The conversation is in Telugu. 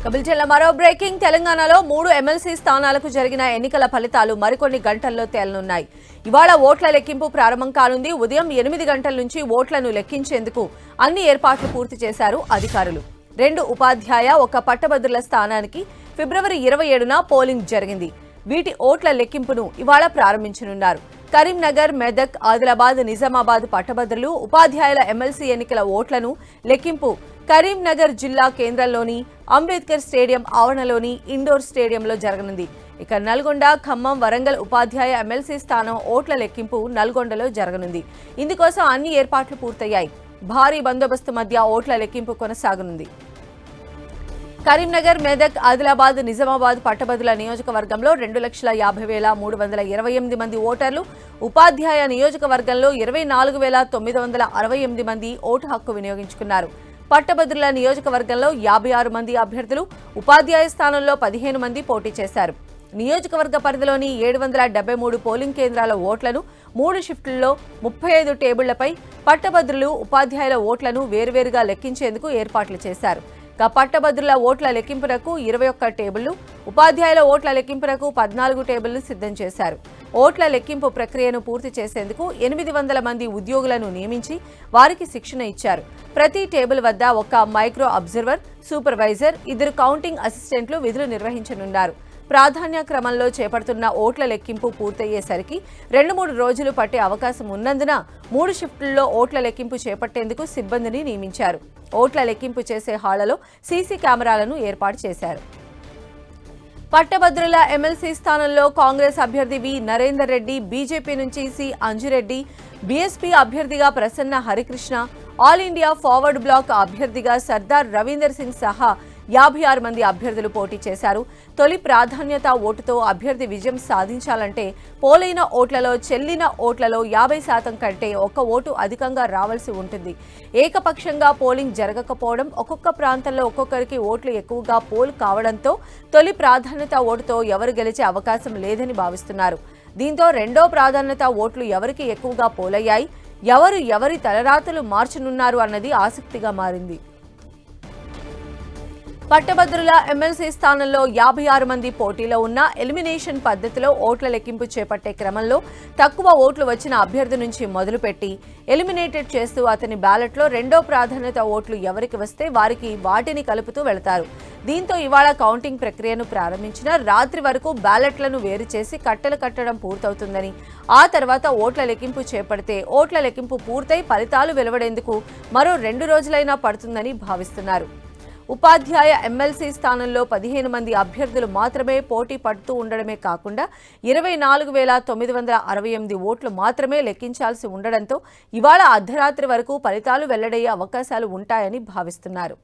బులెటిన్లో మరో బ్రేకింగ్. తెలంగాణలో 3 ఎమ్మెల్సీ స్థానాలకు జరిగిన ఎన్నికల ఫలితాలు మరికొన్ని గంటల్లో తేలనున్నాయి. ఇవాళ ఓట్ల లెక్కింపు ప్రారంభం కానుంది. ఉదయం 8 గంటల నుంచి ఓట్లను లెక్కించేందుకు అన్ని ఏర్పాట్లు పూర్తి చేశారు అధికారులు. 2 ఉపాధ్యాయ 1 పట్టభద్రుల స్థానానికి ఫిబ్రవరి 27న పోలింగ్ జరిగింది. వీటి ఓట్ల లెక్కింపును ఇవాళ ప్రారంభించనున్నారు. కరీంనగర్, మెదక్, ఆదిలాబాద్, నిజామాబాద్ పట్టభద్రులు, ఉపాధ్యాయుల ఎమ్మెల్సీ ఎన్నికల ఓట్లను లెక్కింపు కరీంనగర్ జిల్లా కేంద్రంలోని అంబేద్కర్ స్టేడియం ఆవరణలోని ఇండోర్ స్టేడియంలో జరగనుంది. ఇక నల్గొండ, ఖమ్మం, వరంగల్ ఉపాధ్యాయ ఎమ్మెల్సీ స్థానం ఓట్ల లెక్కింపు నల్గొండలో జరగనుంది. ఇందుకోసం అన్ని ఏర్పాట్లు పూర్తయ్యాయి. భారీ బందోబస్తు మధ్య ఓట్ల లెక్కింపు కొనసాగనుంది. కరీంనగర్, మెదక్, ఆదిలాబాద్, నిజామాబాద్ పట్టభద్రుల నియోజకవర్గంలో 2,50,328 మంది ఓటర్లు, ఉపాధ్యాయ నియోజకవర్గంలో 24,968 మంది ఓటు హక్కు వినియోగించుకున్నారు. పట్టభద్రుల నియోజకవర్గంలో 56 మంది అభ్యర్థులు, ఉపాధ్యాయ స్థానంలో 15 మంది పోటీ చేశారు. నియోజకవర్గ పరిధిలోని 773 పోలింగ్ కేంద్రాల ఓట్లను 3 షిఫ్టుల్లో 35 టేబుళ్లపై పట్టభద్రులు, ఉపాధ్యాయుల ఓట్లను వేర్వేరుగా లెక్కించేందుకు ఏర్పాట్లు చేశారు. పట్టభద్రుల ఓట్ల లెక్కింపునకు 21 టేబుళ్లు, ఉపాధ్యాయుల ఓట్ల లెక్కింపునకు 14 టేబుళ్లు సిద్ధం చేశారు. ఓట్ల లెక్కింపు ప్రక్రియను పూర్తి చేసేందుకు 800 మంది ఉద్యోగులను నియమించి వారికి శిక్షణ ఇచ్చారు. ప్రతి టేబుల్ వద్ద 1 మైక్రో అబ్జర్వర్, సూపర్వైజర్, 2 కౌంటింగ్ అసిస్టెంట్లు విధులు నిర్వహించనున్నారు. ప్రాధాన్య క్రమంలో చేపడుతున్న ఓట్ల లెక్కింపు పూర్తయ్యేసరికి 2-3 రోజులు పట్టే అవకాశం ఉన్నందున 3 షిఫ్టుల్లో ఓట్ల లెక్కింపు చేపట్టేందుకు సిబ్బందిని నియమించారు. ఓట్ల లెక్కింపు చేసే హాళ్లలో సీసీ కెమెరాలను ఏర్పాటు చేశారు. పట్టభద్రుల ఎమ్మెల్సీ స్థానంలో కాంగ్రెస్ అభ్యర్థి వి నరేందర్ రెడ్డి, బీజేపీ నుంచి సి అంజిరెడ్డి, బీఎస్పీ అభ్యర్థిగా Prasanna Harikrishna, all India forward bloc అభ్యర్థిగా సర్దార్ రవీందర్ సింగ్ సహా 56 మంది అభ్యర్థులు పోటీ చేశారు. తొలి ప్రాధాన్యత ఓటుతో అభ్యర్థి విజయం సాధించాలంటే పోలైన ఓట్లలో చెల్లిన ఓట్లలో 50% కంటే 1 ఓటు అధికంగా రావాల్సి ఉంటుంది. ఏకపక్షంగా పోలింగ్ జరగకపోవడం, ఒక్కొక్క ప్రాంతంలో ఒక్కొక్కరికి ఓట్లు ఎక్కువగా పోల్ కావడంతో తొలి ప్రాధాన్యత ఓటుతో ఎవరు గెలిచే అవకాశం లేదని భావిస్తున్నారు. దీంతో రెండో ప్రాధాన్యత ఓట్లు ఎవరికి ఎక్కువగా పోలయ్యాయి, ఎవరి తలరాతలు మార్చనున్నారు అన్నది ఆసక్తిగా మారింది. పట్టభద్రుల ఎమ్మెల్సీ స్థానంలో 56 మంది పోటీలో ఉన్న ఎలిమినేషన్ పద్ధతిలో ఓట్ల లెక్కింపు చేపట్టే క్రమంలో తక్కువ ఓట్లు వచ్చిన అభ్యర్థి నుంచి మొదలుపెట్టి ఎలిమినేటెడ్ చేస్తూ అతని బ్యాలెట్లో రెండో ప్రాధాన్యత ఓట్లు ఎవరికి వస్తే వారికి వాటిని కలుపుతూ వెళతారు. దీంతో ఇవాళ కౌంటింగ్ ప్రక్రియను ప్రారంభించిన రాత్రి వరకు బ్యాలెట్లను వేరు చేసి కట్టెలు కట్టడం పూర్తవుతుందని, ఆ తర్వాత ఓట్ల లెక్కింపు చేపడితే ఓట్ల లెక్కింపు పూర్తయి ఫలితాలు వెలువడేందుకు మరో 2 రోజులైనా పడుతుందని భావిస్తున్నారు. ఉపాధ్యాయ ఎమ్మెల్సీ స్థానంలో 15 మంది అభ్యర్థులు మాత్రమే పోటీ పడుతూ ఉండడమే కాకుండా 24,968 ఓట్లు మాత్రమే లెక్కించాల్సి ఉండడంతో ఇవాళ అర్ధరాత్రి వరకు ఫలితాలు వెల్లడయ్యే అవకాశాలు ఉంటాయని భావిస్తున్నారు.